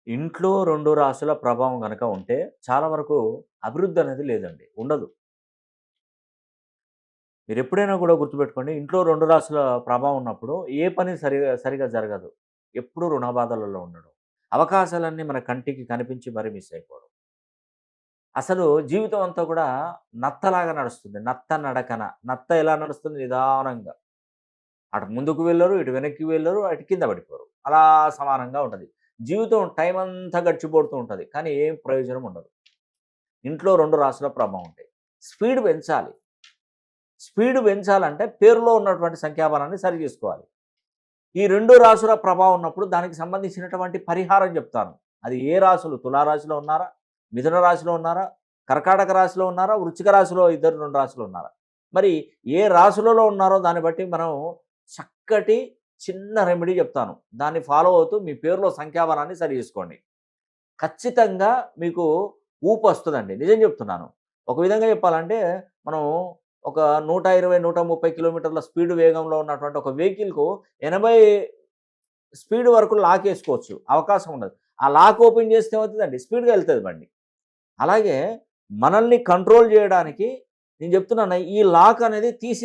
ఇంట్లో 2 రాసుల ప్రభావం గనక ఉంటే, చాలా వరకు అభివృద్ధి అనేది లేదండి. ఉండదు. మీరెప్పుడైనా కూడా గుర్తుపెట్టుకోండి. ఇంట్లో 2 రాసుల ప్రభావం ఉన్నప్పుడు ఏ పని సరిగా జరగదు. ఎప్పుడూ రుణబాధలలో ఉండడం. అవకాశాలన్నీ మన కంటికి కనిపించి మరీ మిస్ అయిపోవడం. అసలు జీవితం అంతా కూడా నత్తలాగా నడుస్తుంది. నత్త నడకన. నత్త ఎలా నడుస్తుంది? నిదానంగా. అటు ముందుకు వెళ్ళరు, ఇటు వెనక్కి వెళ్ళరు, అటు కింద పడిపోరు. అలా సమానంగా ఉంటది. జీవితం టైమంతా గడిచిపోతూ ఉంటది. కానీ ఏం ప్రయోజనం ఉండదు. ఇంట్లో 2 రాసుల ప్రభావం ఉంటాయి. స్పీడ్ పెంచాలి. స్పీడ్ పెంచాలంటే పేరులో ఉన్నటువంటి సంఖ్యాబలాన్ని సరి చేసుకోవాలి. ఈ 2 రాసుల ప్రభావం ఉన్నప్పుడు దానికి సంబంధించినటువంటి పరిహారం చెప్తాను. అది ఏ రాసులు? తులారాశిలో ఉన్నారా? మిథున రాశిలో ఉన్నారా? కర్కాటక రాశిలో ఉన్నారా? వృశ్చిక రాశిలో ఇద్దరు 2 రాశులు ఉన్నారా? మరి ఏ రాశులలో ఉన్నారో దాన్ని బట్టి మనం చక్కటి చిన్న రెమెడీ చెప్తాను. దాన్ని ఫాలో అవుతూ మీ పేరులో సంఖ్యాబలాన్ని సరి చేసుకోండి. ఖచ్చితంగా మీకు ఊపొస్తదండి. నిజం చెప్తున్నాను. ఒక విధంగా చెప్పాలంటే, మనం ఒక 120, 130 కిలోమీటర్ల స్పీడ్ వేగంలో ఉన్నటువంటి ఒక వెహికల్‌కు 80 స్పీడ్ వరకు లాకేసుకోవచ్చు. అవకాశం ఉండదు. ఆ లాక్ ఓపెన్ చేస్తే ఏమవుతదండి, స్పీడ్‌గా ఎళ్తది బండి. అలాగే మనల్ని కంట్రోల్ జేయడానికి నేను చెప్తున్నాను ఈ లాక్ అనేది తీసి